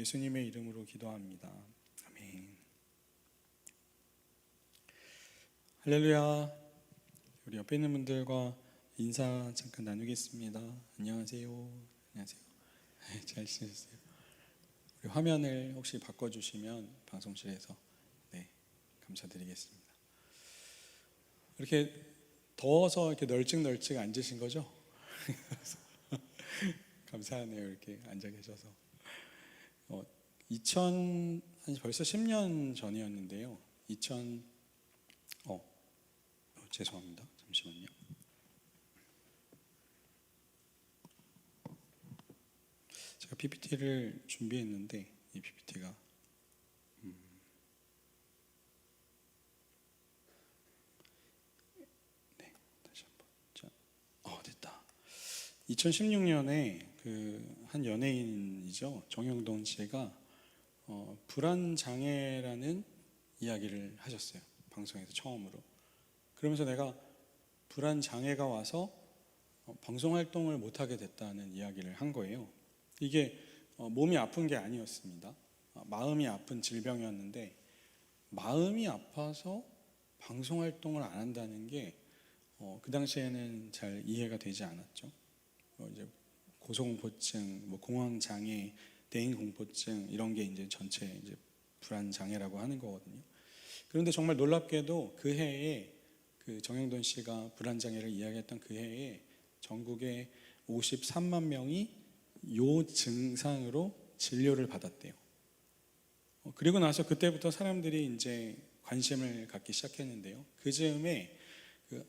예수님의 이름으로 기도합니다. 아멘. 할렐루야. 우리 옆에 있는 분들과 인사 잠깐 나누겠습니다. 안녕하세요. 안녕하세요. 잘 지내셨어요? 우리 화면을 혹시 바꿔주시면 방송실에서 감사드리겠습니다. 이렇게 더워서 이렇게 널찍널찍 앉으신 거죠? 감사하네요. 이렇게 앉아 계셔서. 벌써 10년 전이었는데요. 죄송합니다. 잠시만요. 제가 PPT를 준비했는데 이 PPT가 다시 한번. 됐다. 2016년에 한 연예인이죠. 정영돈 씨가 불안 장애라는 이야기를 하셨어요. 방송에서 처음으로. 그러면서 내가 불안 장애가 와서 방송 활동을 못 하게 됐다는 이야기를 한 거예요. 이게 몸이 아픈 게 아니었습니다. 마음이 아픈 질병이었는데 마음이 아파서 방송 활동을 안 한다는 게 그 당시에는 잘 이해가 되지 않았죠. 이제 고소공포증, 공황 장애, 대인 공포증 이런 게 이제 전체 이제 불안 장애라고 하는 거거든요. 그런데 정말 놀랍게도 그 해에 정영돈 씨가 불안 장애를 이야기했던 그 해에 전국에 53만 명이 요 증상으로 진료를 받았대요. 그리고 나서 그때부터 사람들이 이제 관심을 갖기 시작했는데요. 그 즈음에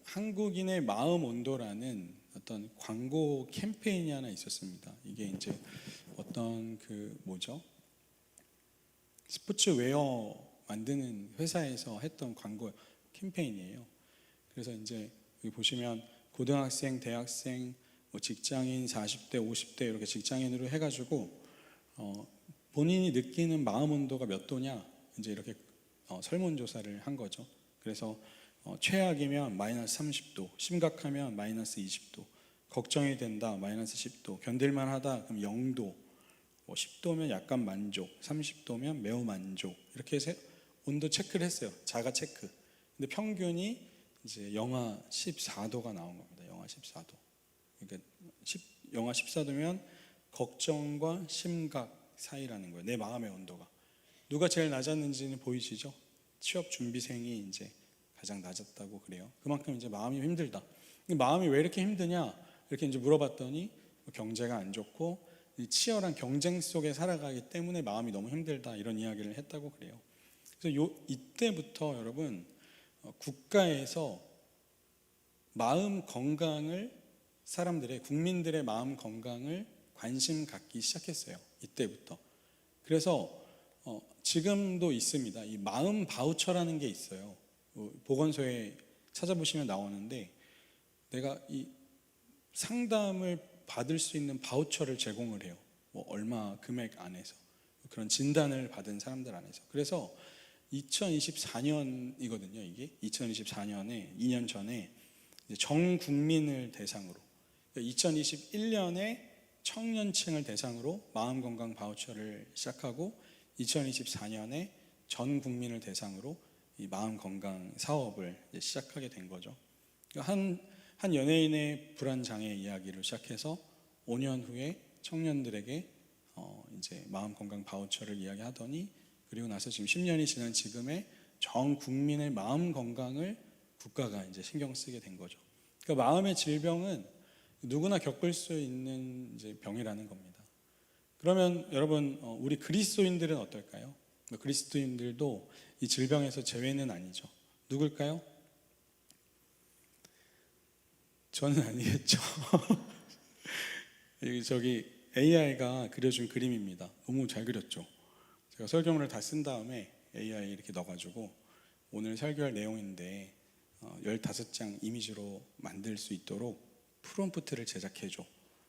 한국인의 마음 온도라는 어떤 광고 캠페인이 하나 있었습니다. 이게 이제 어떤 스포츠웨어 만드는 회사에서 했던 광고 캠페인이에요. 그래서 이제 여기 보시면 고등학생, 대학생, 직장인 40대, 50대 이렇게 직장인으로 해가지고 본인이 느끼는 마음 온도가 몇 도냐 이제 이렇게 설문조사를 한 거죠. 그래서 최악이면 마이너스 30도, 심각하면 마이너스 20도, 걱정이 된다 마이너스 10도, 견딜만 하다 그럼 0도, 10도면 약간 만족, 30도면 매우 만족 이렇게 해서 온도 체크를 했어요. 자가 체크. 근데 평균이 이제 영하 14도가 나온 겁니다. 영하 14도. 그러니까 영하 14도면 걱정과 심각 사이라는 거예요. 내 마음의 온도가. 누가 제일 낮았는지는 보이시죠? 취업 준비생이 이제 가장 낮았다고 그래요. 그만큼 이제 마음이 힘들다. 마음이 왜 이렇게 힘드냐? 이렇게 이제 물어봤더니 경제가 안 좋고 치열한 경쟁 속에 살아가기 때문에 마음이 너무 힘들다 이런 이야기를 했다고 그래요. 그래서 이때부터 여러분 국가에서 마음 건강을 국민들의 마음 건강을 관심 갖기 시작했어요. 이때부터. 그래서 지금도 있습니다. 이 마음 바우처라는 게 있어요. 보건소에 찾아보시면 나오는데 내가 이 상담을 받을 수 있는 바우처를 제공을 해요. 얼마 금액 안에서 그런 진단을 받은 사람들 안에서. 그래서 2024년이거든요. 이게 2024년에 2년 전에 전 국민을 대상으로 2021년에 청년층을 대상으로 마음건강 바우처를 시작하고 2024년에 전 국민을 대상으로 이 마음건강 사업을 시작하게 된 거죠. 한 연예인의 불안장애 이야기를 시작해서 5년 후에 청년들에게 이제 마음건강 바우처를 이야기하더니 그리고 나서 지금 10년이 지난 지금의 전 국민의 마음 건강을 국가가 이제 신경 쓰게 된 거죠. 그러니까 마음의 질병은 누구나 겪을 수 있는 이제 병이라는 겁니다. 그러면 여러분 우리 그리스도인들은 어떨까요? 그리스도인들도 이 질병에서 제외는 아니죠. 누굴까요? 저는 아니겠죠. 저기 AI가 그려준 그림입니다. 너무 잘 그렸죠. 제가 설교문을 다 쓴 다음에 AI 이렇게 넣어가지고 오늘 설교할 내용인데 15장 이미지로 만들 수 있도록 프롬프트를 제작해줘.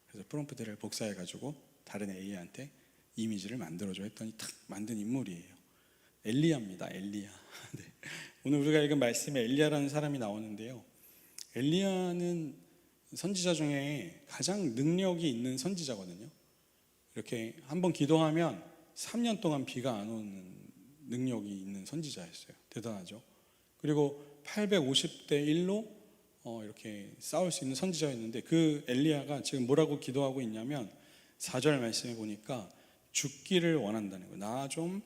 그래서 프롬프트를 복사해가지고 다른 AI한테 이미지를 만들어줘 했더니 탁 만든 인물이에요. 엘리야입니다. 엘리야. 네. 오늘 우리가 읽은 말씀에 엘리야라는 사람이 나오는데요. 엘리야는 선지자 중에 가장 능력이 있는 선지자거든요. 이렇게 한번 기도하면 3년 동안 비가 안 오는 능력이 있는 선지자였어요. 대단하죠. 그리고 850대 1로 이렇게 싸울 수 있는 선지자였는데, 그 엘리야가 지금 뭐라고 기도하고 있냐면 4절 말씀에 보니까 죽기를 원한다는 거예요. 나 좀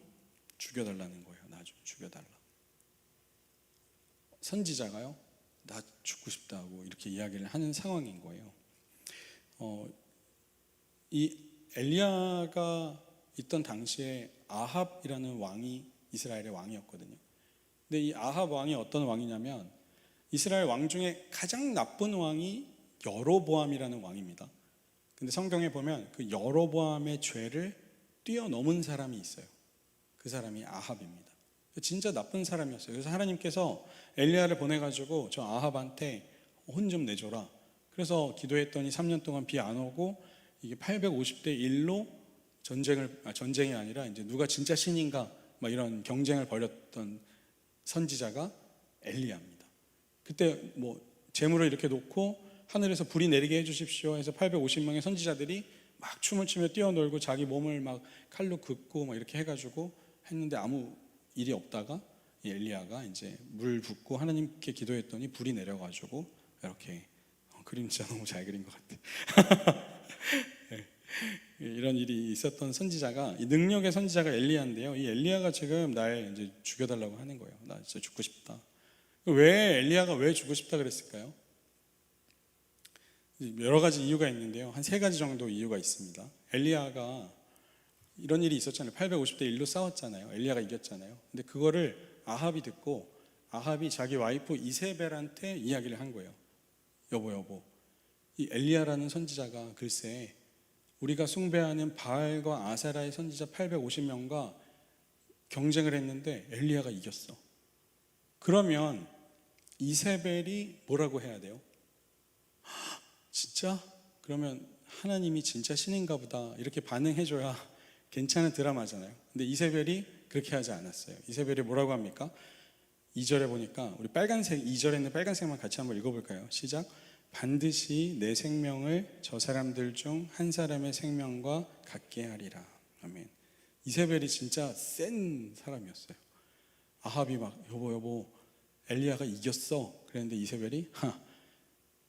죽여달라는 거예요. 나 좀 죽여달라. 선지자가요, 나 죽고 싶다고 이렇게 이야기를 하는 상황인 거예요. 이 엘리야가 있던 당시에 아합이라는 왕이 이스라엘의 왕이었거든요. 근데 이 아합 왕이 어떤 왕이냐면 이스라엘 왕 중에 가장 나쁜 왕이 여로보암이라는 왕입니다. 근데 성경에 보면 그 여로보암의 죄를 뛰어넘은 사람이 있어요. 그 사람이 아합입니다. 진짜 나쁜 사람이었어요. 그래서 하나님께서 엘리야를 보내가지고 저 아합한테 혼 좀 내줘라. 그래서 기도했더니 3년 동안 비 안 오고 이게 850대 1로 전쟁이 아니라 이제 누가 진짜 신인가 막 이런 경쟁을 벌였던 선지자가 엘리야입니다. 그때 뭐 재물을 이렇게 놓고 하늘에서 불이 내리게 해주십시오 해서 850명의 선지자들이 막 춤을 추며 뛰어놀고 자기 몸을 막 칼로 긋고 막 이렇게 해가지고 했는데 아무 일이 없다가 이 엘리야가 이제 물 붓고 하나님께 기도했더니 불이 내려가지고 이렇게 그림 진짜 너무 잘 그린 것 같아. 네. 이런 일이 있었던 선지자가, 이 능력의 선지자가 엘리야인데요. 이 엘리야가 지금 날 이제 죽여달라고 하는 거예요. 나 진짜 죽고 싶다. 왜 엘리야가 왜 죽고 싶다 그랬을까요? 여러 가지 이유가 있는데요. 한 3가지 정도 이유가 있습니다. 엘리야가 이런 일이 있었잖아요. 850대 1로 싸웠잖아요. 엘리야가 이겼잖아요. 근데 그거를 아합이 듣고 아합이 자기 와이프 이세벨한테 이야기를 한 거예요. 여보, 이 엘리야라는 선지자가 글쎄 우리가 숭배하는 바알과 아세라의 선지자 850명과 경쟁을 했는데 엘리야가 이겼어. 그러면 이세벨이 뭐라고 해야 돼요? 진짜? 그러면 하나님이 진짜 신인가 보다 이렇게 반응해줘야 괜찮은 드라마잖아요. 근데 이세벨이 그렇게 하지 않았어요. 이세벨이 뭐라고 합니까? 2절에 보니까 우리 빨간색, 2절에 있는 빨간색만 같이 한번 읽어볼까요? 시작. 반드시 내 생명을 저 사람들 중 한 사람의 생명과 같게 하리라. 아멘. 이세벨이 진짜 센 사람이었어요. 아합이 막 여보 엘리야가 이겼어. 그랬는데 이세벨이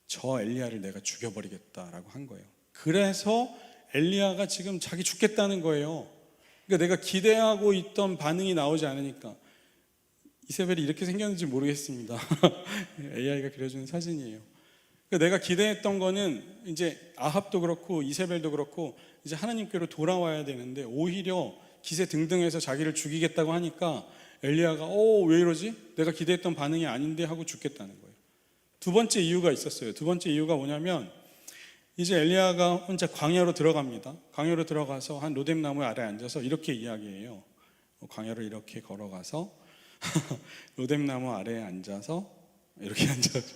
저 엘리야를 내가 죽여버리겠다라고 한 거예요. 그래서 엘리야가 지금 자기 죽겠다는 거예요. 그러니까 내가 기대하고 있던 반응이 나오지 않으니까. 이세벨이 이렇게 생겼는지 모르겠습니다. AI가 그려주는 사진이에요. 그러니까 내가 기대했던 거는 이제 아합도 그렇고 이세벨도 그렇고 이제 하나님께로 돌아와야 되는데 오히려 기세 등등해서 자기를 죽이겠다고 하니까 엘리야가 왜 이러지? 내가 기대했던 반응이 아닌데 하고 죽겠다는 거예요. 두 번째 이유가 있었어요. 두 번째 이유가 뭐냐면 이제 엘리야가 혼자 광야로 들어갑니다. 광야로 들어가서 한 로뎀나무 아래 앉아서 이렇게 이야기해요. 광야로 이렇게 걸어가서 로뎀나무 아래에 앉아서 이렇게 앉아서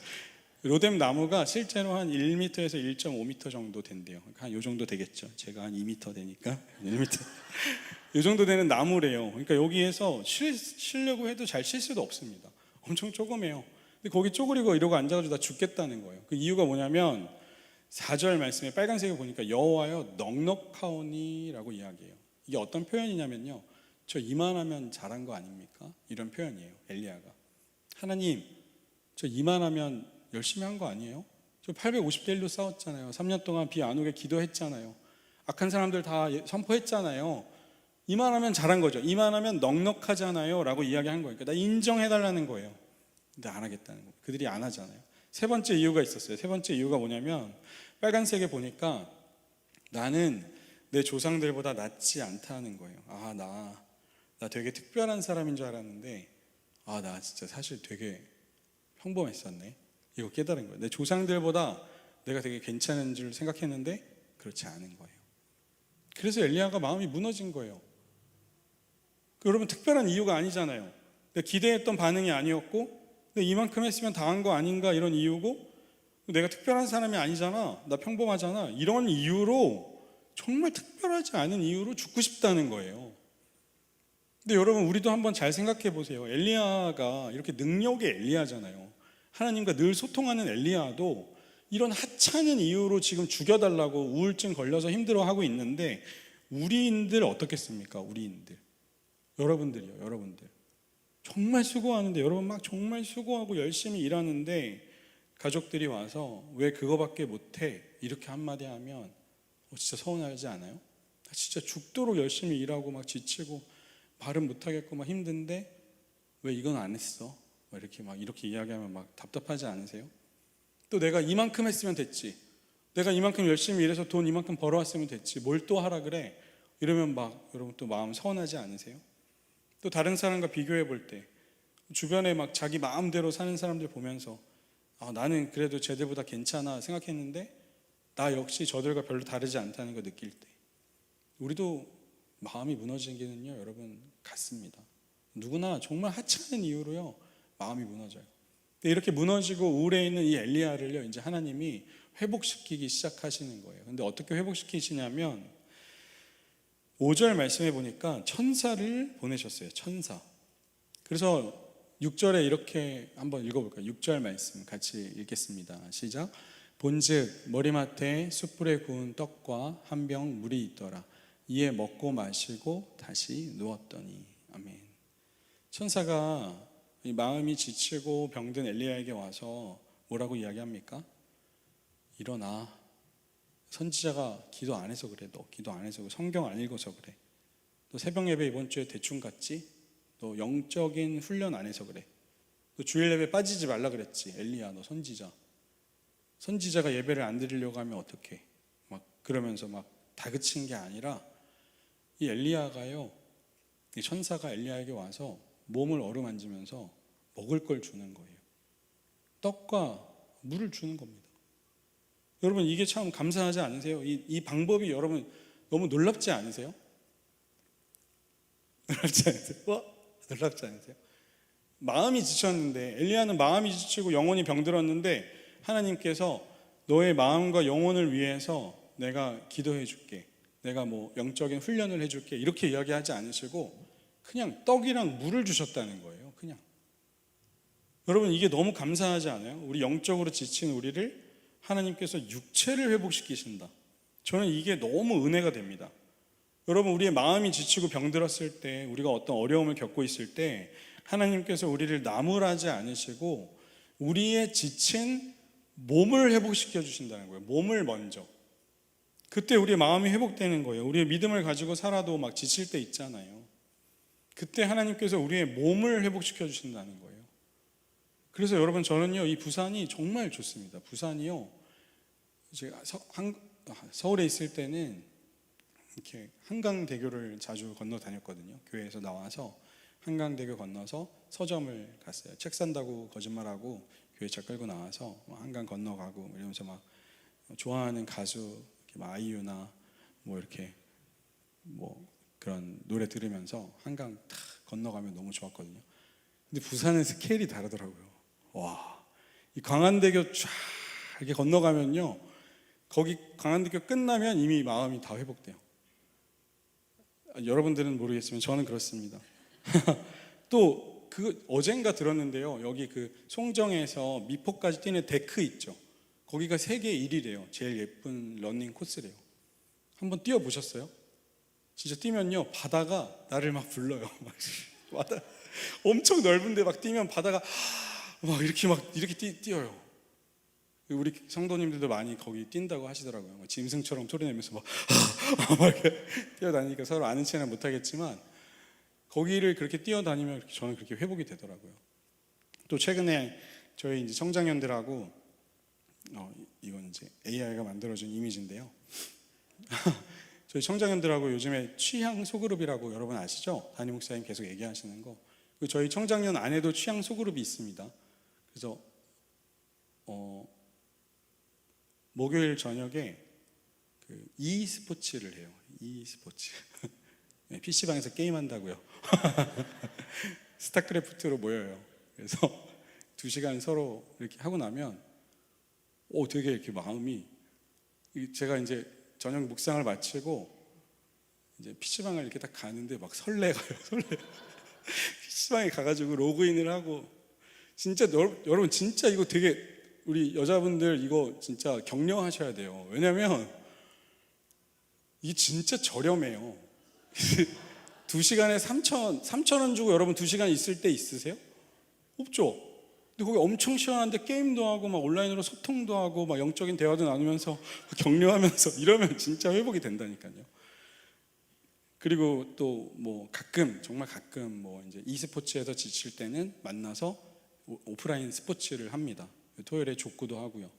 로뎀나무가 실제로 한 1m에서 1.5m 정도 된대요. 한 요 정도 되겠죠. 제가 한 2m 되니까 1m 요 정도 되는 나무래요. 그러니까 여기에서 쉬려고 해도 잘 쉴 수도 없습니다. 엄청 조그매요. 근데 거기 쪼그리고 이러고 앉아가지고 나 죽겠다는 거예요. 그 이유가 뭐냐면 4절 말씀에 빨간색을 보니까 여호와여 넉넉하오니라고 이야기해요. 이게 어떤 표현이냐면요, 저 이만하면 잘한 거 아닙니까? 이런 표현이에요. 엘리야가 하나님 저 이만하면 열심히 한 거 아니에요? 저 850대 1로 싸웠잖아요. 3년 동안 비 안 오게 기도했잖아요. 악한 사람들 다 선포했잖아요. 이만하면 잘한 거죠. 이만하면 넉넉하잖아요 라고 이야기한 거예요. 나 인정해달라는 거예요. 근데 안 하겠다는 거예요. 그들이 안 하잖아요. 세 번째 이유가 있었어요. 세 번째 이유가 뭐냐면 빨간색에 보니까 나는 내 조상들보다 낫지 않다는 거예요. 나 되게 특별한 사람인 줄 알았는데 나 진짜 사실 되게 평범했었네. 이거 깨달은 거예요. 내 조상들보다 내가 되게 괜찮은 줄 생각했는데 그렇지 않은 거예요. 그래서 엘리야가 마음이 무너진 거예요. 여러분 특별한 이유가 아니잖아요. 내가 기대했던 반응이 아니었고 근데 이만큼 했으면 다 한 거 아닌가 이런 이유고 내가 특별한 사람이 아니잖아. 나 평범하잖아. 이런 이유로 정말 특별하지 않은 이유로 죽고 싶다는 거예요. 근데 여러분 우리도 한번 잘 생각해 보세요. 엘리야가 이렇게 능력의 엘리야잖아요. 하나님과 늘 소통하는 엘리야도 이런 하찮은 이유로 지금 죽여달라고 우울증 걸려서 힘들어하고 있는데 우리인들 어떻겠습니까? 우리인들. 여러분들이요, 여러분들. 정말 수고하는데, 여러분 막 정말 수고하고 열심히 일하는데 가족들이 와서 왜 그거밖에 못해? 이렇게 한마디 하면 진짜 서운하지 않아요? 진짜 죽도록 열심히 일하고 막 지치고 발음 못하겠고 막 힘든데 왜 이건 안 했어? 이렇게 이야기하면 막 답답하지 않으세요? 또 내가 이만큼 했으면 됐지. 내가 이만큼 열심히 일해서 돈 이만큼 벌어왔으면 됐지. 뭘 또 하라 그래? 이러면 막 여러분 또 마음 서운하지 않으세요? 또 다른 사람과 비교해 볼 때 주변에 막 자기 마음대로 사는 사람들 보면서 나는 그래도 쟤들보다 괜찮아 생각했는데 나 역시 저들과 별로 다르지 않다는 거 느낄 때 우리도 마음이 무너지기는요 여러분 같습니다. 누구나 정말 하찮은 이유로요 마음이 무너져요. 이렇게 무너지고 우울해 있는 이 엘리야를요 이제 하나님이 회복시키기 시작하시는 거예요. 근데 어떻게 회복시키시냐면 5절 말씀해 보니까 천사를 보내셨어요. 천사. 그래서 6절에 이렇게 한번 읽어볼까요? 6절 말씀 같이 읽겠습니다. 시작. 본즉 머리맡에 숯불에 구운 떡과 한 병 물이 있더라. 이에 먹고 마시고 다시 누웠더니. 아멘. 천사가 이 마음이 지치고 병든 엘리야에게 와서 뭐라고 이야기합니까? 일어나. 선지자가 기도 안 해서 그래. 너 기도 안 해서 그래. 성경 안 읽어서 그래. 너 새벽 예배 이번 주에 대충 갔지? 너 영적인 훈련 안 해서 그래. 너 주일 예배 빠지지 말라 그랬지. 엘리야 너 선지자. 선지자가 예배를 안 드리려고 하면 어떡해? 막 그러면서 막 다그친 게 아니라 이 엘리야가요. 이 천사가 엘리야에게 와서 몸을 어루만지면서 먹을 걸 주는 거예요. 떡과 물을 주는 겁니다. 여러분 이게 참 감사하지 않으세요? 이 방법이 여러분 너무 놀랍지 않으세요? 놀랍지 않으세요? 놀랍지 않으세요? 마음이 지쳤는데 엘리야는 마음이 지치고 영혼이 병들었는데 하나님께서 너의 마음과 영혼을 위해서 내가 기도해 줄게. 내가 뭐 영적인 훈련을 해줄게. 이렇게 이야기하지 않으시고 그냥 떡이랑 물을 주셨다는 거예요. 그냥. 여러분 이게 너무 감사하지 않아요? 우리 영적으로 지친 우리를 하나님께서 육체를 회복시키신다. 저는 이게 너무 은혜가 됩니다. 여러분 우리의 마음이 지치고 병들었을 때 우리가 어떤 어려움을 겪고 있을 때 하나님께서 우리를 나무라지 않으시고 우리의 지친 몸을 회복시켜 주신다는 거예요. 몸을 먼저. 그때 우리의 마음이 회복되는 거예요. 우리의 믿음을 가지고 살아도 막 지칠 때 있잖아요. 그때 하나님께서 우리의 몸을 회복시켜 주신다는 거예요. 그래서 여러분 저는요 이 부산이 정말 좋습니다. 부산이요 제가 서울에 있을 때는 이렇게 한강대교를 자주 건너 다녔거든요. 교회에서 나와서 한강대교 건너서 서점을 갔어요. 책 산다고 거짓말하고 교회 차 끌고 나와서 한강 건너가고 이러면서 막 좋아하는 가수 아이유나 뭐 이렇게 뭐 그런 노래 들으면서 한강 탁 건너가면 너무 좋았거든요. 근데 부산은 스케일이 다르더라고요. 와, 이 광안대교 쫙 이렇게 건너가면요, 거기 광안대교 끝나면 이미 마음이 다 회복돼요. 여러분들은 모르겠지만 저는 그렇습니다. 또 그 어젠가 들었는데요, 여기 그 송정에서 미포까지 뛰는 데크 있죠. 거기가 세계 1위래요. 제일 예쁜 러닝 코스래요. 한번 뛰어보셨어요? 진짜 뛰면요 바다가 나를 막 불러요. 바다 엄청 넓은데 막 뛰면 바다가 막 이렇게 뛰어요. 우리 성도님들도 많이 거기 뛴다고 하시더라고요. 짐승처럼 소리내면서 막 이렇게 뛰어다니니까 서로 아는 체는 못하겠지만 거기를 그렇게 뛰어다니면 저는 그렇게 회복이 되더라고요. 또 최근에 저희 이제 청장년들하고 이건 이제 AI가 만들어준 이미지인데요. 저희 청장년들하고 요즘에 취향 소그룹이라고 여러분 아시죠? 담임 목사님 계속 얘기하시는 거. 저희 청장년 안에도 취향 소그룹이 있습니다. 그래서 목요일 저녁에 그 e스포츠를 해요. e스포츠. 네, PC방에서 게임한다고요. 스타크래프트로 모여요. 그래서 2시간 서로 이렇게 하고 나면 되게 이렇게 마음이, 제가 이제 저녁 묵상을 마치고 이제 PC방을 이렇게 딱 가는데 막 설레가요. PC방에 가가지고 로그인을 하고, 진짜 여러분 진짜 이거 되게 우리 여자분들 이거 진짜 격려하셔야 돼요. 왜냐면 이게 진짜 저렴해요. 2시간에 3,000원 주고 여러분 2시간 있을 때 있으세요? 없죠? 근데 거기 엄청 시원한데 게임도 하고 막 온라인으로 소통도 하고 막 영적인 대화도 나누면서 격려하면서 이러면 진짜 회복이 된다니까요. 그리고 또 뭐 가끔, 정말 가끔 뭐 이제 e스포츠에서 지칠 때는 만나서 오프라인 스포츠를 합니다. 토요일에 족구도 하고요.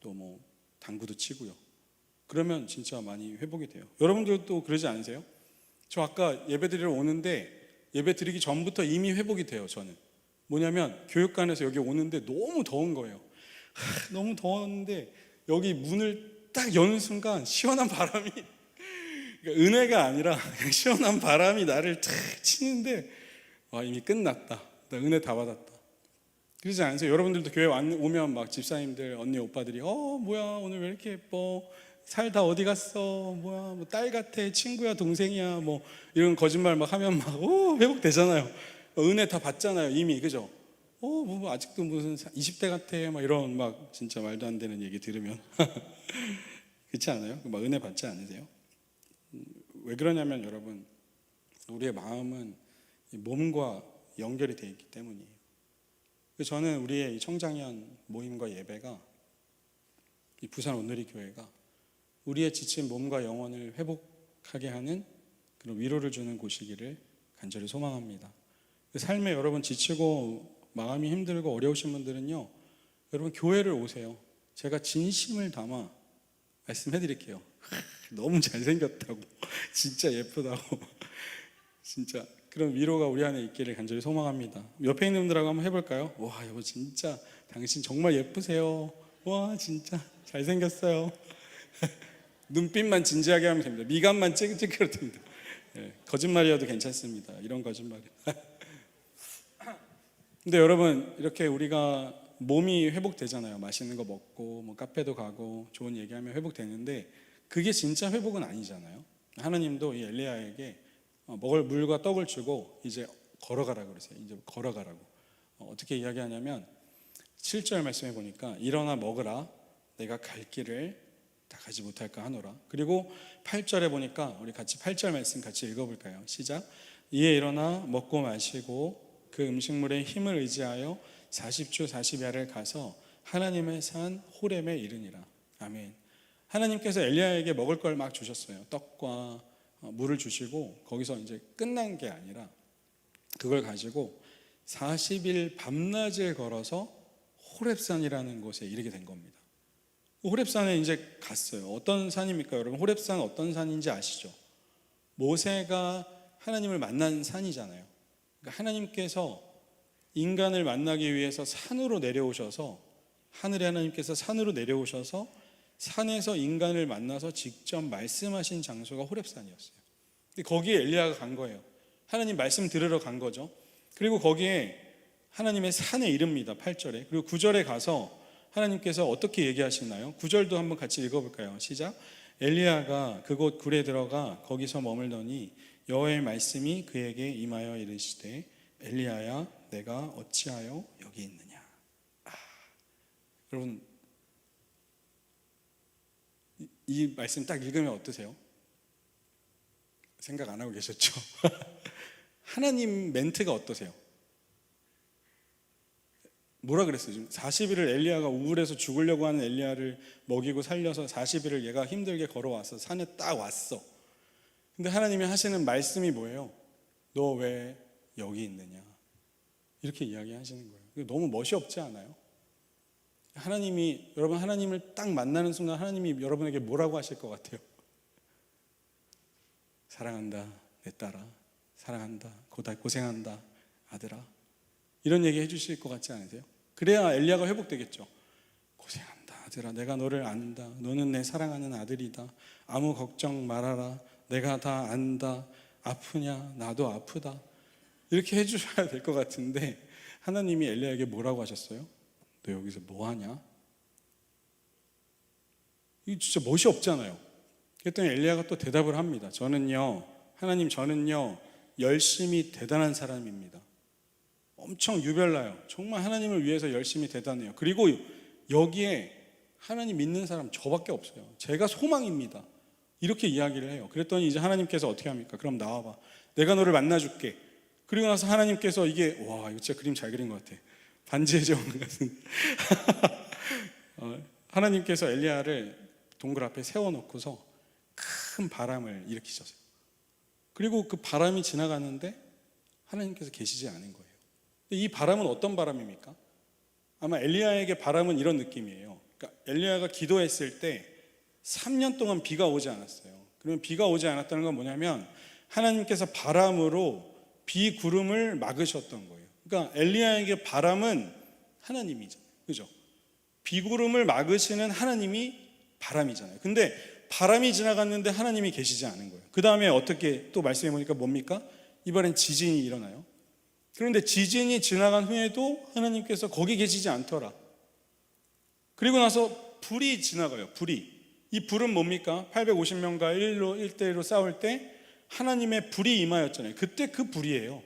또 뭐 당구도 치고요. 그러면 진짜 많이 회복이 돼요. 여러분들도 그러지 않으세요? 저 아까 예배 드리러 오는데 예배 드리기 전부터 이미 회복이 돼요. 저는 뭐냐면 교육관에서 여기 오는데 너무 더운 거예요. 너무 더웠는데 여기 문을 딱 여는 순간 시원한 바람이, 그러니까 은혜가 아니라 그냥 시원한 바람이 나를 탁 치는데 이미 끝났다. 나 은혜 다 받았다. 그러지 않으세요? 여러분들도 교회 오면 막 집사님들, 언니, 오빠들이 뭐야 오늘 왜 이렇게 예뻐? 살다 어디 갔어? 뭐야, 뭐 딸 같아, 친구야, 동생이야, 뭐 이런 거짓말 막 하면 막 회복되잖아요. 은혜 다 받잖아요, 이미. 그죠? 뭐 아직도 무슨 20대 같아, 막 이런 막 진짜 말도 안 되는 얘기 들으면 그렇지 않아요? 막 은혜 받지 않으세요? 왜 그러냐면 여러분, 우리의 마음은 몸과 연결이 되어 있기 때문이에요. 저는 우리의 이 청장년 모임과 예배가, 이 부산 온누리 교회가 우리의 지친 몸과 영혼을 회복하게 하는 그런 위로를 주는 곳이기를 간절히 소망합니다. 삶에 여러분 지치고 마음이 힘들고 어려우신 분들은요, 여러분 교회를 오세요. 제가 진심을 담아 말씀해 드릴게요. 너무 잘생겼다고, 진짜 예쁘다고, 진짜 그런 위로가 우리 안에 있기를 간절히 소망합니다. 옆에 있는 분들하고 한번 해볼까요? 와, 여보 진짜 당신 정말 예쁘세요. 와, 진짜 잘생겼어요. 눈빛만 진지하게 하면 됩니다. 미간만 찌글찌글 됩니다. 거짓말이어도 괜찮습니다. 이런 거짓말. 근데 여러분, 이렇게 우리가 몸이 회복되잖아요. 맛있는 거 먹고 뭐 카페도 가고 좋은 얘기하면 회복되는데 그게 진짜 회복은 아니잖아요. 하나님도 이 엘리야에게 먹을 물과 떡을 주고 이제 걸어가라고 그러세요. 이제 걸어가라고. 어떻게 이야기하냐면 7절 말씀해 보니까 일어나 먹으라, 내가 갈 길을 다 가지 못할까 하노라. 그리고 8절에 보니까 우리 같이 8절 말씀 같이 읽어볼까요? 시작. 이에 일어나 먹고 마시고 그 음식물의 힘을 의지하여 40주 40야를 가서 하나님의 산 호렙에 이르니라. 아멘. 하나님께서 엘리야에게 먹을 걸 막 주셨어요. 떡과 물을 주시고 거기서 이제 끝난 게 아니라 그걸 가지고 40일 밤낮을 걸어서 호렙산이라는 곳에 이르게 된 겁니다. 호렙산에 이제 갔어요. 어떤 산입니까, 여러분? 호렙산 어떤 산인지 아시죠? 모세가 하나님을 만난 산이잖아요. 그러니까 하나님께서 인간을 만나기 위해서 산으로 내려오셔서, 하늘의 하나님께서 산으로 내려오셔서 산에서 인간을 만나서 직접 말씀하신 장소가 호렙산이었어요. 거기에 엘리야가 간 거예요. 하나님 말씀 들으러 간 거죠. 그리고 거기에 하나님의 산에 이릅니다. 8절에. 그리고 9절에 가서 하나님께서 어떻게 얘기하시나요? 9절도 한번 같이 읽어볼까요? 시작. 엘리야가 그곳 굴에 들어가 거기서 머물더니 여호와의 말씀이 그에게 임하여 이르시되 엘리야야, 내가 어찌하여 여기 있느냐. 여러분, 이 말씀 딱 읽으면 어떠세요? 생각 안 하고 계셨죠? 하나님 멘트가 어떠세요? 뭐라 그랬어요? 지금 40일을 엘리야가 우울해서 죽으려고 하는 엘리야를 먹이고 살려서 40일을 얘가 힘들게 걸어와서 산에 딱 왔어. 근데 하나님이 하시는 말씀이 뭐예요? 너 왜 여기 있느냐? 이렇게 이야기하시는 거예요. 너무 멋이 없지 않아요? 하나님이, 여러분, 하나님을 딱 만나는 순간 하나님이 여러분에게 뭐라고 하실 것 같아요? 사랑한다 내 딸아, 사랑한다, 고생한다 아들아, 이런 얘기 해주실 것 같지 않으세요? 그래야 엘리야가 회복되겠죠. 고생한다 아들아, 내가 너를 안다, 너는 내 사랑하는 아들이다, 아무 걱정 말아라, 내가 다 안다, 아프냐 나도 아프다, 이렇게 해주셔야 될 것 같은데 하나님이 엘리야에게 뭐라고 하셨어요? 너 여기서 뭐하냐? 이거 진짜 멋이 없잖아요. 그랬더니 엘리야가 또 대답을 합니다. 하나님 저는요 열심히 대단한 사람입니다. 엄청 유별나요. 정말 하나님을 위해서 열심히 대단해요. 그리고 여기에 하나님 믿는 사람 저밖에 없어요. 제가 소망입니다. 이렇게 이야기를 해요. 그랬더니 이제 하나님께서 어떻게 합니까? 그럼 나와봐. 내가 너를 만나줄게. 그리고 나서 하나님께서 이게 와 이거 진짜 그림 잘 그린 것 같아. 반지의 제왕 같은 하나님께서 엘리야를 동굴 앞에 세워놓고서 큰 바람을 일으키셨어요. 그리고 그 바람이 지나가는데 하나님께서 계시지 않은 거예요. 이 바람은 어떤 바람입니까? 아마 엘리야에게 바람은 이런 느낌이에요. 그러니까 엘리야가 기도했을 때 3년 동안 비가 오지 않았어요. 그러면 비가 오지 않았다는 건 뭐냐면 하나님께서 바람으로 비 구름을 막으셨던 거예요. 그러니까 엘리야에게 바람은 하나님이잖아요. 그죠? 비 구름을 막으시는 하나님이 바람이잖아요. 근데 바람이 지나갔는데 하나님이 계시지 않은 거예요. 그 다음에 어떻게 또 말씀해 보니까 뭡니까? 이번엔 지진이 일어나요. 그런데 지진이 지나간 후에도 하나님께서 거기 계시지 않더라. 그리고 나서 불이 지나가요. 불이. 이 불은 뭡니까? 850명과 1대1로 싸울 때 하나님의 불이 임하였잖아요. 그때 그 불이에요.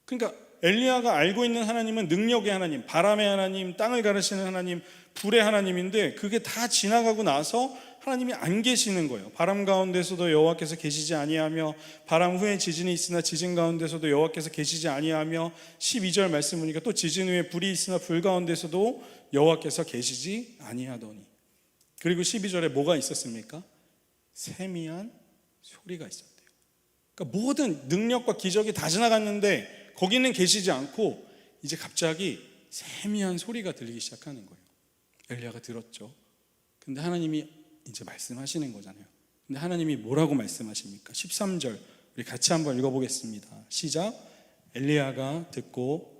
그러니까 엘리야가 알고 있는 하나님은 능력의 하나님, 바람의 하나님, 땅을 가르시는 하나님, 불의 하나님인데 그게 다 지나가고 나서 하나님이 안 계시는 거예요. 바람 가운데서도 여호와께서 계시지 아니하며 바람 후에 지진이 있으나 지진 가운데서도 여호와께서 계시지 아니하며 12절 말씀 보니까 또 지진 후에 불이 있으나 불 가운데서도 여호와께서 계시지 아니하더니 그리고 12절에 뭐가 있었습니까? 세미한 소리가 있었대요. 그러니까 모든 능력과 기적이 다 지나갔는데 거기는 계시지 않고 이제 갑자기 세미한 소리가 들리기 시작하는 거예요. 엘리야가 들었죠. 근데 하나님이 이제 말씀하시는 거잖아요. 근데 하나님이 뭐라고 말씀하십니까? 13절 우리 같이 한번 읽어보겠습니다. 시작. 엘리야가 듣고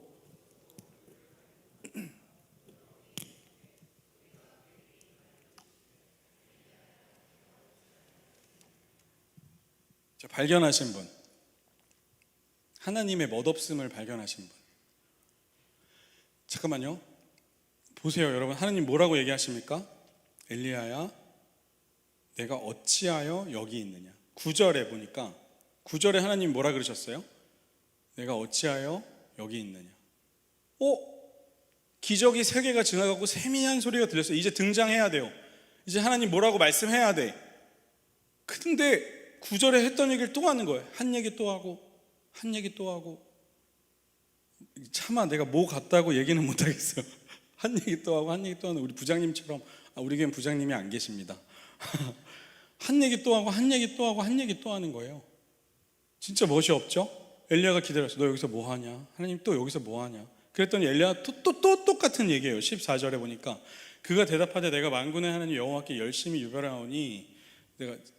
발견하신 분, 하나님의 멋없음을 발견하신 분. 잠깐만요. 보세요, 여러분. 하나님 뭐라고 얘기하십니까? 엘리야야, 내가 어찌하여 여기 있느냐. 9절에 보니까 9절에 하나님 뭐라 그러셨어요? 내가 어찌하여 여기 있느냐. 기적이 3개가 지나가고 세미한 소리가 들렸어요. 이제 등장해야 돼요. 이제 하나님 뭐라고 말씀해야 돼. 근데 9절에 했던 얘기를 또 하는 거예요. 한 얘기 또 하고 한 얘기 또 하고. 차마 내가 뭐 같다고 얘기는 못하겠어요. 한 얘기 또 하고 한 얘기 또 하는 우리 부장님처럼. 우리 교회는 부장님이 안 계십니다. 한 얘기 또 하고 한 얘기 또 하고 한 얘기 또 하는 거예요. 진짜 멋이 없죠? 엘리야가 기다렸어. 너 여기서 뭐 하냐? 하나님 또 여기서 뭐 하냐? 그랬더니 엘리야 또 똑같은 얘기예요. 14절에 보니까 그가 대답하되 내가 만군의 하나님 여호와께 열심히 유별하오니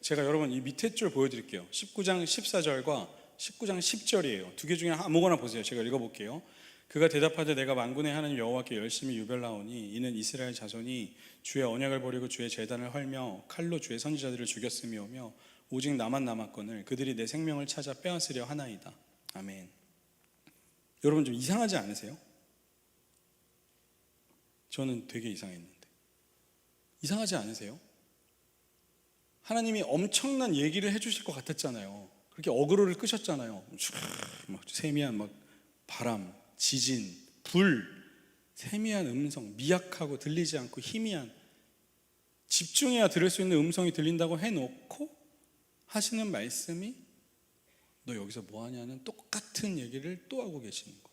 제가 여러분 이 밑에 줄 보여드릴게요. 19장 14절과 19장 10절이에요. 두 개 중에 아무거나 보세요. 제가 읽어볼게요. 그가 대답하되 내가 만군의 하나님 여호와께 열심히 유별하오니 이는 이스라엘 자손이 주의 언약을 버리고 주의 제단을 헐며 칼로 주의 선지자들을 죽였음이오며 오직 나만 남았거늘 그들이 내 생명을 찾아 빼앗으려 하나이다. 아멘. 여러분 좀 이상하지 않으세요? 저는 되게 이상했는데. 이상하지 않으세요? 하나님이 엄청난 얘기를 해주실 것 같았잖아요. 그렇게 어그로를 끄셨잖아요. 막 세미한 막 바람, 지진, 불, 세미한 음성, 미약하고 들리지 않고 희미한, 집중해야 들을 수 있는 음성이 들린다고 해놓고 하시는 말씀이 너 여기서 뭐하냐는 똑같은 얘기를 또 하고 계시는 거예요.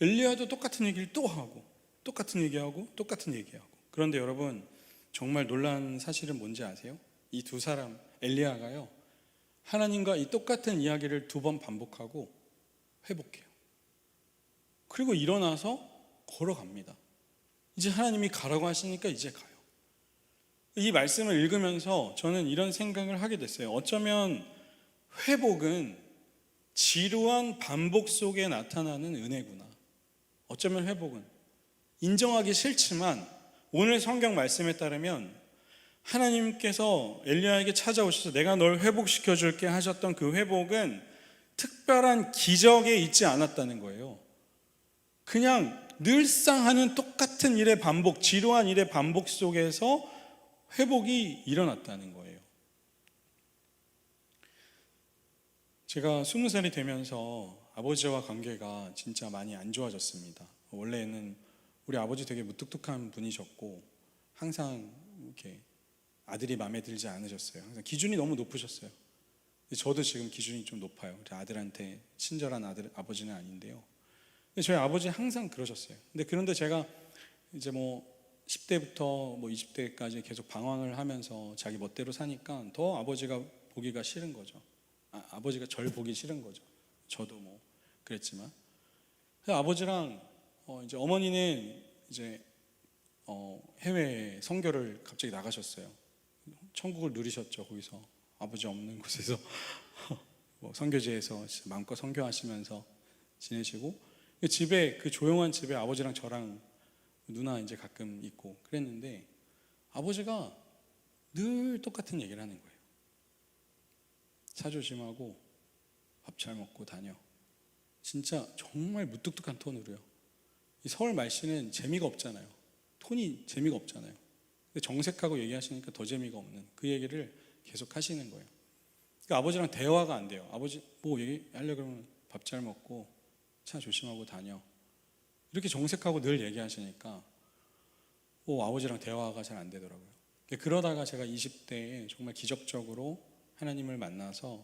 엘리야도 똑같은 얘기를 또 하고 똑같은 얘기하고 똑같은 얘기하고. 그런데 여러분 정말 놀라운 사실은 뭔지 아세요? 이 두 사람 엘리야가요 하나님과 이 똑같은 이야기를 2번 반복하고 회복해요. 그리고 일어나서 걸어갑니다. 이제 하나님이 가라고 하시니까 이제 가요. 이 말씀을 읽으면서 저는 이런 생각을 하게 됐어요. 어쩌면 회복은 지루한 반복 속에 나타나는 은혜구나. 어쩌면 회복은 인정하기 싫지만 오늘 성경 말씀에 따르면 하나님께서 엘리야에게 찾아오셔서 내가 널 회복시켜 줄게 하셨던 그 회복은 특별한 기적에 있지 않았다는 거예요. 그냥 늘상 하는 똑같은 일의 반복, 지루한 일의 반복 속에서 회복이 일어났다는 거예요. 제가 20살이 되면서 아버지와 관계가 진짜 많이 안 좋아졌습니다. 원래는 우리 아버지 되게 무뚝뚝한 분이셨고 항상 이렇게 아들이 마음에 들지 않으셨어요. 항상 기준이 너무 높으셨어요. 저도 지금 기준이 좀 높아요. 아들한테 친절한 아버지는 아닌데요. 근데 저희 아버지 항상 그러셨어요. 그런데 제가 이제 뭐 10대부터 뭐 20대까지 계속 방황을 하면서 자기 멋대로 사니까 더 아버지가 보기가 싫은 거죠. 아버지가 절 보기 싫은 거죠. 저도 뭐 그랬지만. 그래서 아버지랑 이제 어머니는 이제 해외 선교를 갑자기 나가셨어요. 천국을 누리셨죠. 거기서 아버지 없는 곳에서 뭐 선교지에서 마음껏 선교하시면서 지내시고, 집에 그 조용한 집에 아버지랑 저랑 누나 이제 가끔 있고 그랬는데 아버지가 늘 똑같은 얘기를 하는 거예요. 차 조심하고 밥 잘 먹고 다녀. 진짜 정말 무뚝뚝한 톤으로요. 이 서울 말씨는 재미가 없잖아요. 톤이 재미가 없잖아요. 근데 정색하고 얘기하시니까 더 재미가 없는 그 얘기를 계속 하시는 거예요. 그러니까 아버지랑 대화가 안 돼요. 아버지 뭐 얘기하려고 그러면 밥 잘 먹고 차 조심하고 다녀. 이렇게 정색하고 늘 얘기하시니까 아버지랑 대화가 잘 안 되더라고요. 그러다가 제가 20대에 정말 기적적으로 하나님을 만나서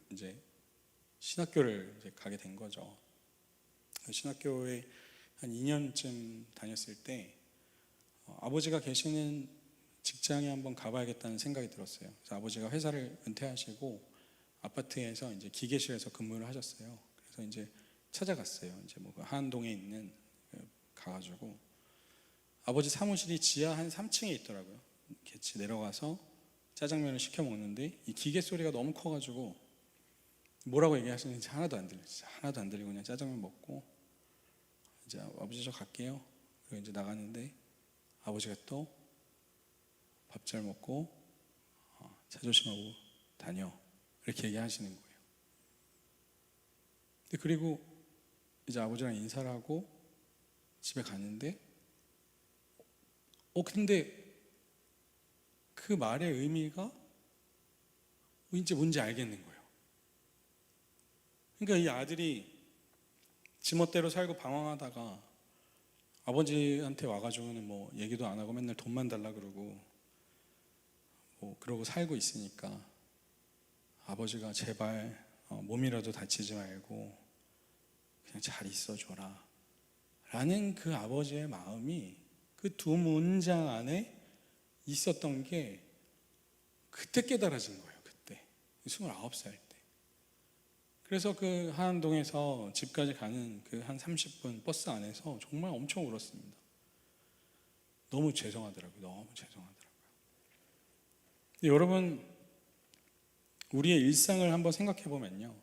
이제 신학교를 이제 가게 된 거죠. 신학교에 한 2년쯤 다녔을 때 아버지가 계시는 직장에 한번 가봐야겠다는 생각이 들었어요. 그래서 아버지가 회사를 은퇴하시고 아파트에서 이제 기계실에서 근무를 하셨어요. 그래서 이제 찾아갔어요. 이제 뭐 한동에 있는 가가지고 아버지 사무실이 지하 한 3층에 있더라고요. 같이 내려가서 짜장면을 시켜 먹는데 이 기계 소리가 너무 커가지고 뭐라고 얘기하시는지 하나도 안 들려요. 하나도 안 들리고 그냥 짜장면 먹고 이제 아버지 저 갈게요. 그리고 이제 나가는데 아버지가 또 밥 잘 먹고 차 조심하고 다녀 이렇게 얘기하시는 거예요. 그리고 이제 아버지랑 인사를 하고 집에 갔는데 근데 그 말의 의미가 이제 뭔지 알겠는 거예요. 그러니까 이 아들이 지멋대로 살고 방황하다가 아버지한테 와가지고는 뭐 얘기도 안 하고 맨날 돈만 달라 그러고 뭐 그러고 살고 있으니까 아버지가 제발 몸이라도 다치지 말고 그냥 잘 있어줘라 라는 그 아버지의 마음이 그 두 문장 안에 있었던 게 그때 깨달아진 거예요. 그때 29살 때. 그래서 그 한안동에서 집까지 가는 그 한 30분 버스 안에서 정말 엄청 울었습니다. 너무 죄송하더라고요. 너무 죄송하더라고요. 여러분, 우리의 일상을 한번 생각해 보면요,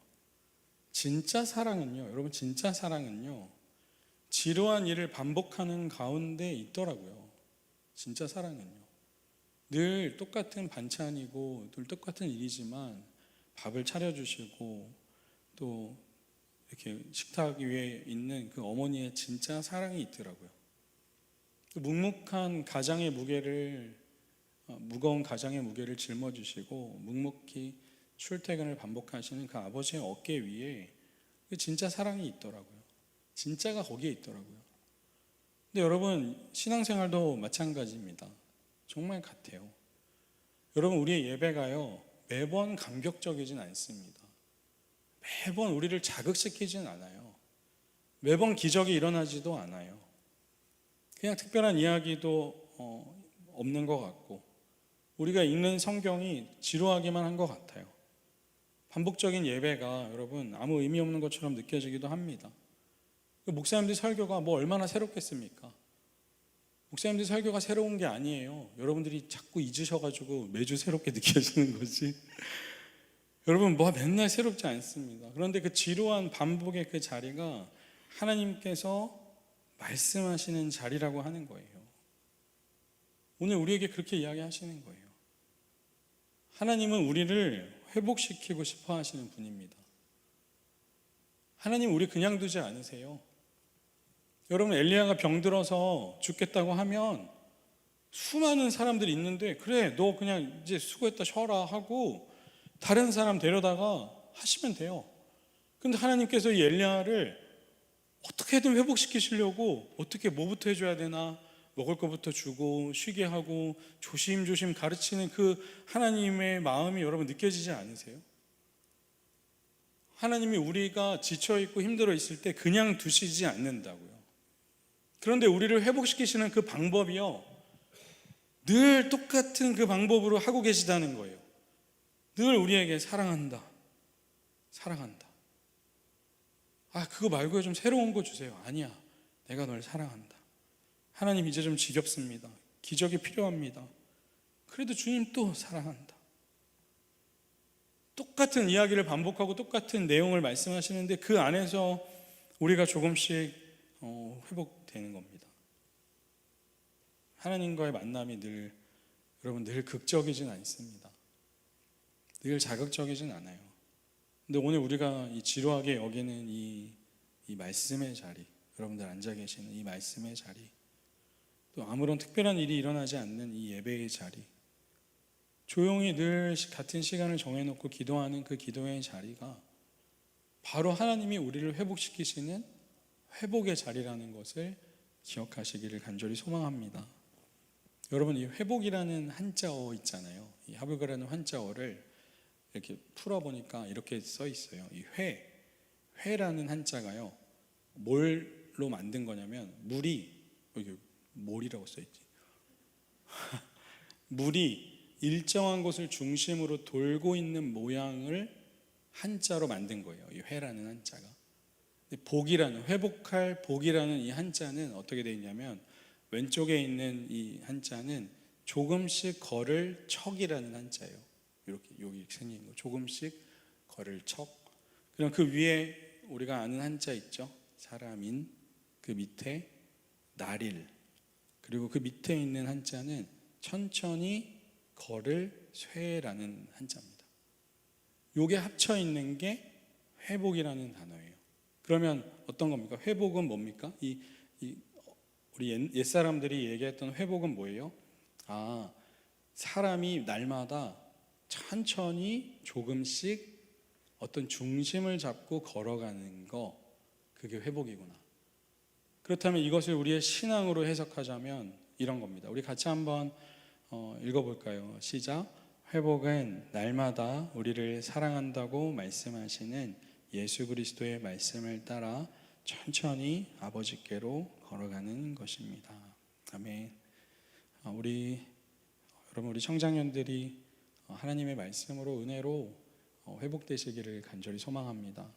진짜 사랑은요, 여러분, 진짜 사랑은요, 지루한 일을 반복하는 가운데 있더라고요. 진짜 사랑은요. 늘 똑같은 반찬이고 늘 똑같은 일이지만 밥을 차려주시고 또 이렇게 식탁 위에 있는 그 어머니의 진짜 사랑이 있더라고요. 묵묵한 가장의 무게를 무거운 가장의 무게를 짊어지시고 묵묵히 출퇴근을 반복하시는 그 아버지의 어깨 위에 그 진짜 사랑이 있더라고요. 진짜가 거기에 있더라고요. 근데 여러분, 신앙생활도 마찬가지입니다. 정말 같아요. 여러분, 우리의 예배가요, 매번 감격적이진 않습니다. 매번 우리를 자극시키진 않아요. 매번 기적이 일어나지도 않아요. 그냥 특별한 이야기도 없는 것 같고 우리가 읽는 성경이 지루하기만 한 것 같아요. 반복적인 예배가 여러분 아무 의미 없는 것처럼 느껴지기도 합니다. 목사님들 설교가 뭐 얼마나 새롭겠습니까? 목사님들 설교가 새로운 게 아니에요. 여러분들이 자꾸 잊으셔가지고 매주 새롭게 느껴지는 거지. 여러분 뭐 맨날 새롭지 않습니다. 그런데 그 지루한 반복의 그 자리가 하나님께서 말씀하시는 자리라고 하는 거예요. 오늘 우리에게 그렇게 이야기하시는 거예요. 하나님은 우리를 회복시키고 싶어 하시는 분입니다. 하나님 우리 그냥 두지 않으세요. 여러분, 엘리야가 병들어서 죽겠다고 하면 수많은 사람들이 있는데 그래 너 그냥 이제 수고했다 쉬어라 하고 다른 사람 데려다가 하시면 돼요. 근데 하나님께서 이 엘리야를 어떻게든 회복시키시려고 어떻게 뭐부터 해줘야 되나 먹을 것부터 주고 쉬게 하고 조심조심 가르치는 그 하나님의 마음이 여러분 느껴지지 않으세요? 하나님이 우리가 지쳐있고 힘들어 있을 때 그냥 두시지 않는다고요. 그런데 우리를 회복시키시는 그 방법이요, 늘 똑같은 그 방법으로 하고 계시다는 거예요. 늘 우리에게 사랑한다, 사랑한다. 그거 말고 좀 새로운 거 주세요. 아니야, 내가 널 사랑한다. 하나님 이제 좀 지겹습니다. 기적이 필요합니다. 그래도 주님 또 사랑한다. 똑같은 이야기를 반복하고 똑같은 내용을 말씀하시는데 그 안에서 우리가 조금씩 회복되는 겁니다. 하나님과의 만남이 여러분 늘 극적이진 않습니다. 늘 자극적이진 않아요. 근데 오늘 우리가 이 지루하게 여기는 이 말씀의 자리, 여러분들 앉아 계시는 이 말씀의 자리, 또 아무런 특별한 일이 일어나지 않는 이 예배의 자리, 조용히 늘 같은 시간을 정해놓고 기도하는 그 기도의 자리가 바로 하나님이 우리를 회복시키시는 회복의 자리라는 것을 기억하시기를 간절히 소망합니다. 여러분, 이 회복이라는 한자어 있잖아요. 이 하불가라는 한자어를 이렇게 풀어보니까 이렇게 써 있어요. 이 회라는 한자가요, 뭘로 만든 거냐면 여기 몰이라고 써 있지. 물이 일정한 곳을 중심으로 돌고 있는 모양을 한자로 만든 거예요. 이 회라는 한자가. 회복할 복이라는 이 한자는 어떻게 되어 있냐면, 왼쪽에 있는 이 한자는 조금씩 걸을 척이라는 한자예요. 이렇게 여기 생긴 거, 조금씩 걸을 척. 그럼 그 위에 우리가 아는 한자 있죠? 사람인. 그 밑에 날일. 그리고 그 밑에 있는 한자는 천천히 걸을 쇠라는 한자입니다. 요게 합쳐 있는 게 회복이라는 단어예요. 그러면 어떤 겁니까? 회복은 뭡니까? 우리 옛사람들이 얘기했던 회복은 뭐예요? 사람이 날마다 천천히 조금씩 어떤 중심을 잡고 걸어가는 거, 그게 회복이구나. 그렇다면 이것을 우리의 신앙으로 해석하자면 이런 겁니다. 우리 같이 한번 읽어볼까요? 시작. 회복은 날마다 우리를 사랑한다고 말씀하시는 예수 그리스도의 말씀을 따라 천천히 아버지께로 걸어가는 것입니다. 아멘. 여러분, 우리 청장년들이 하나님의 말씀으로 은혜로 회복되시기를 간절히 소망합니다.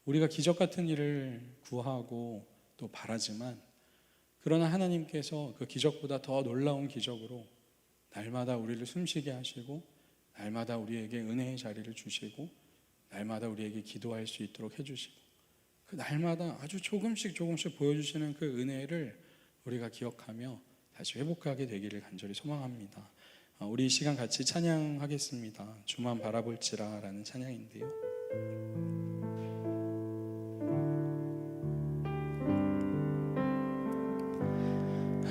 우리가 기적 같은 일을 구하고 또 바라지만, 그러나 하나님께서 그 기적보다 더 놀라운 기적으로 날마다 우리를 숨쉬게 하시고, 날마다 우리에게 은혜의 자리를 주시고, 날마다 우리에게 기도할 수 있도록 해주시고, 그 날마다 아주 조금씩 보여주시는 그 은혜를 우리가 기억하며 다시 회복하게 되기를 간절히 소망합니다. 우리 이 시간 같이 찬양하겠습니다. 주만 바라볼지라 라는 찬양인데요,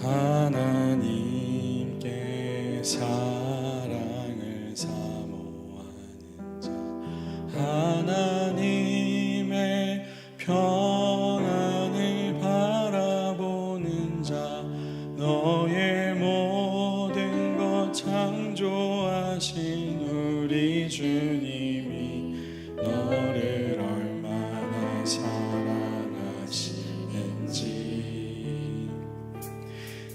하나님께 사랑을 사모하는 자, 하나님의 평안을 바라보는 자, 너의 모든 것 창조하신 우리 주님이 너를 얼마나 사랑하시는지,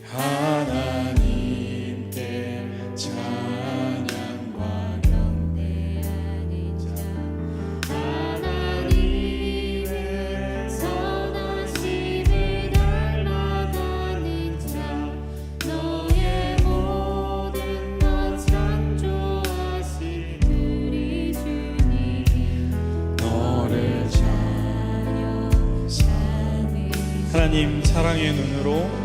하나님께 찬양과 경배하는 자, 하나님의 선하심을 닮아가는 자, 너의 모든 것 창조하신 우리 주님, 너를 찬양하는 하나님 사랑의 눈으로,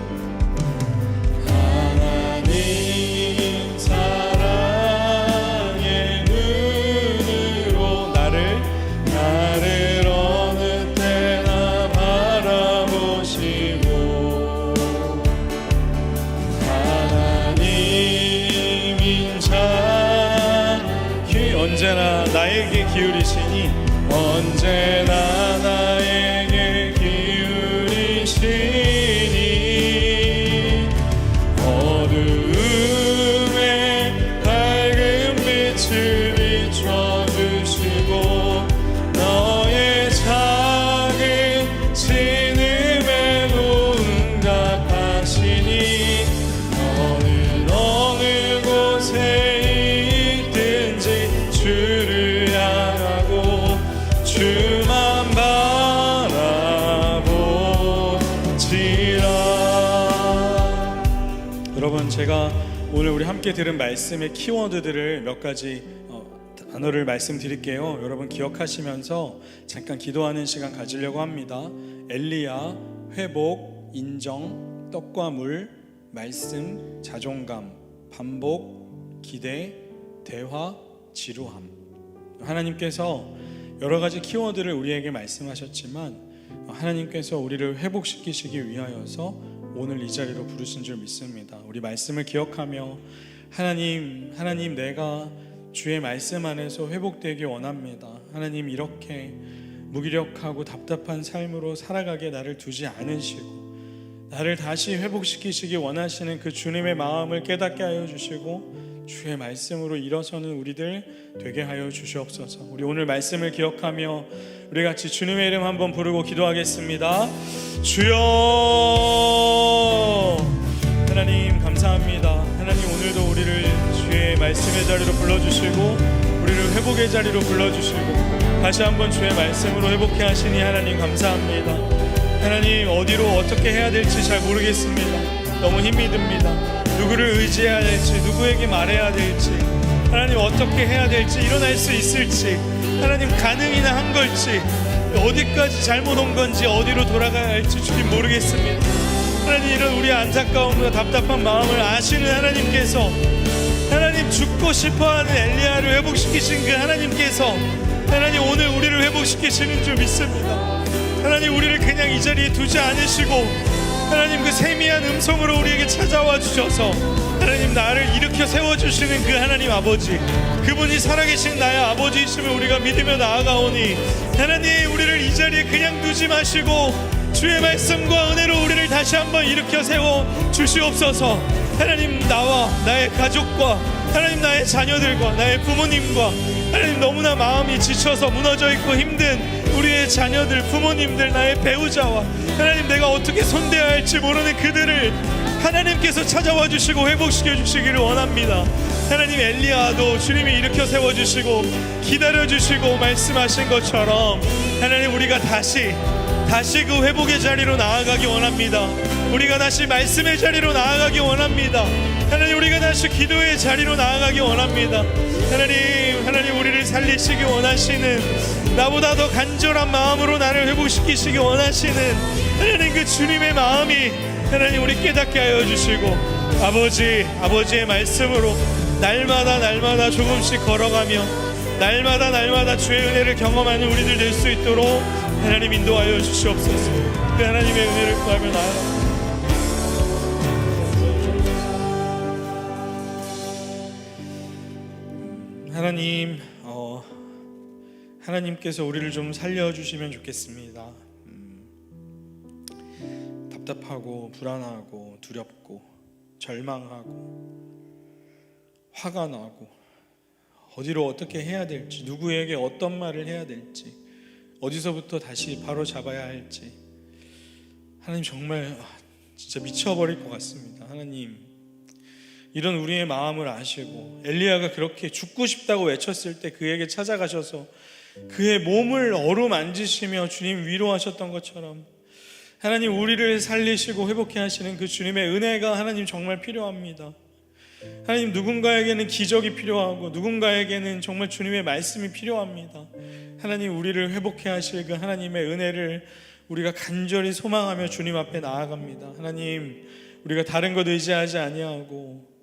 나를 어느 때나 바라보시고, 하나님인 자 언제나 나에게 기울이시니, 언제나 나에게 기울이시니, 제가 오늘 우리 함께 들은 말씀의 키워드들을 몇 가지 단어를 말씀드릴게요. 여러분 기억하시면서 잠깐 기도하는 시간 가지려고 합니다. 엘리야, 회복, 인정, 떡과 물, 말씀, 자존감, 반복, 기대, 대화, 지루함. 하나님께서 여러 가지 키워드를 우리에게 말씀하셨지만 하나님께서 우리를 회복시키시기 위하여서 오늘 이 자리로 부르신 줄 믿습니다. 우리 말씀을 기억하며 하나님 내가 주의 말씀 안에서 회복되기 원합니다. 하나님 이렇게 무기력하고 답답한 삶으로 살아가게 나를 두지 않으시고 나를 다시 회복시키시기 원하시는 그 주님의 마음을 깨닫게 하여 주시고 주의 말씀으로 일어서는 우리들 되게 하여 주시옵소서. 우리 오늘 말씀을 기억하며 우리 같이 주님의 이름 한번 부르고 기도하겠습니다. 주여, 하나님 감사합니다. 하나님 오늘도 우리를 주의 말씀의 자리로 불러주시고 우리를 회복의 자리로 불러주시고 다시 한번 주의 말씀으로 회복해 하시니 하나님 감사합니다. 하나님 어디로 어떻게 해야 될지 잘 모르겠습니다. 너무 힘이 듭니다. 누구를 의지해야 될지, 누구에게 말해야 될지, 하나님 어떻게 해야 될지, 일어날 수 있을지, 하나님 가능이나 한 걸지, 어디까지 잘못 온 건지, 어디로 돌아가야 할지 주님 모르겠습니다. 하나님 이런 우리 안타까움과 답답한 마음을 아시는 하나님께서, 하나님 죽고 싶어하는 엘리야를 회복시키신 그 하나님께서 하나님 오늘 우리를 회복시키시는 줄 믿습니다. 하나님 우리를 그냥 이 자리에 두지 않으시고 하나님 그 세미한 음성으로 우리에게 찾아와 주셔서 하나님 나를 일으켜 세워주시는 그 하나님 아버지, 그분이 살아계신 나의 아버지이심을 우리가 믿으며 나아가오니 하나님 우리를 이 자리에 그냥 두지 마시고 주의 말씀과 은혜로 우리를 다시 한번 일으켜 세워 주시옵소서. 하나님 나와 나의 가족과 하나님 나의 자녀들과 나의 부모님과 하나님 너무나 마음이 지쳐서 무너져 있고 힘든 우리의 자녀들, 부모님들, 나의 배우자와 하나님 내가 어떻게 손대야 할지 모르는 그들을 하나님께서 찾아와 주시고 회복시켜 주시기를 원합니다. 하나님 엘리야도 주님이 일으켜 세워주시고 기다려주시고 말씀하신 것처럼 하나님 우리가 다시 그 회복의 자리로 나아가기 원합니다. 우리가 다시 말씀의 자리로 나아가기 원합니다. 하나님 우리가 다시 기도의 자리로 나아가기 원합니다. 하나님 우리를 살리시기 원하시는, 나보다 더 간절한 마음으로 나를 회복시키시기 원하시는 하나님 그 주님의 마음이 하나님 우리 깨닫게 하여 주시고 아버지의 말씀으로 날마다 조금씩 걸어가며 날마다 주의 은혜를 경험하는 우리들 될 수 있도록 하나님 인도하여 주시옵소서. 그 하나님의 은혜를 구하며 나아갑니다. 하나님, 하나님께서 우리를 좀 살려주시면 좋겠습니다. 답답하고 불안하고 두렵고 절망하고 화가 나고 어디로 어떻게 해야 될지, 누구에게 어떤 말을 해야 될지, 어디서부터 다시 바로 잡아야 할지 하나님 정말 진짜 미쳐버릴 것 같습니다. 하나님 이런 우리의 마음을 아시고 엘리야가 그렇게 죽고 싶다고 외쳤을 때 그에게 찾아가셔서 그의 몸을 어루만지시며 주님 위로하셨던 것처럼 하나님 우리를 살리시고 회복해 하시는 그 주님의 은혜가 하나님 정말 필요합니다. 하나님 누군가에게는 기적이 필요하고 누군가에게는 정말 주님의 말씀이 필요합니다. 하나님 우리를 회복해 하실 그 하나님의 은혜를 우리가 간절히 소망하며 주님 앞에 나아갑니다. 하나님 우리가 다른 것 의지하지 아니하고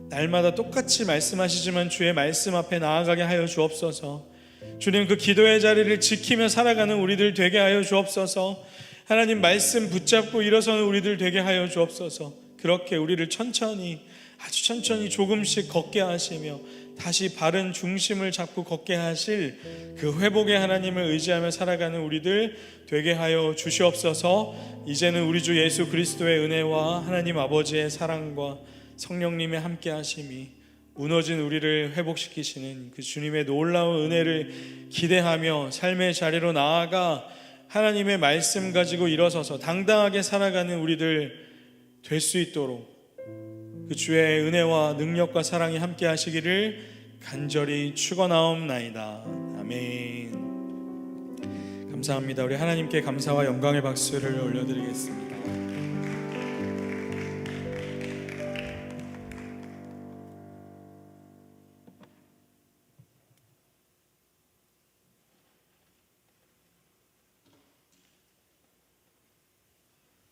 날마다 똑같이 말씀하시지만 주의 말씀 앞에 나아가게 하여 주옵소서. 주님 그 기도의 자리를 지키며 살아가는 우리들 되게 하여 주옵소서. 하나님 말씀 붙잡고 일어서는 우리들 되게 하여 주옵소서. 그렇게 우리를 아주 천천히 조금씩 걷게 하시며 다시 바른 중심을 잡고 걷게 하실 그 회복의 하나님을 의지하며 살아가는 우리들 되게 하여 주시옵소서. 이제는 우리 주 예수 그리스도의 은혜와 하나님 아버지의 사랑과 성령님의 함께 하심이 무너진 우리를 회복시키시는 그 주님의 놀라운 은혜를 기대하며 삶의 자리로 나아가 하나님의 말씀 가지고 일어서서 당당하게 살아가는 우리들 될 수 있도록 그 주의 은혜와 능력과 사랑이 함께 하시기를 간절히 축원하옵나이다. 아멘. 감사합니다. 우리 하나님께 감사와 영광의 박수를 올려드리겠습니다.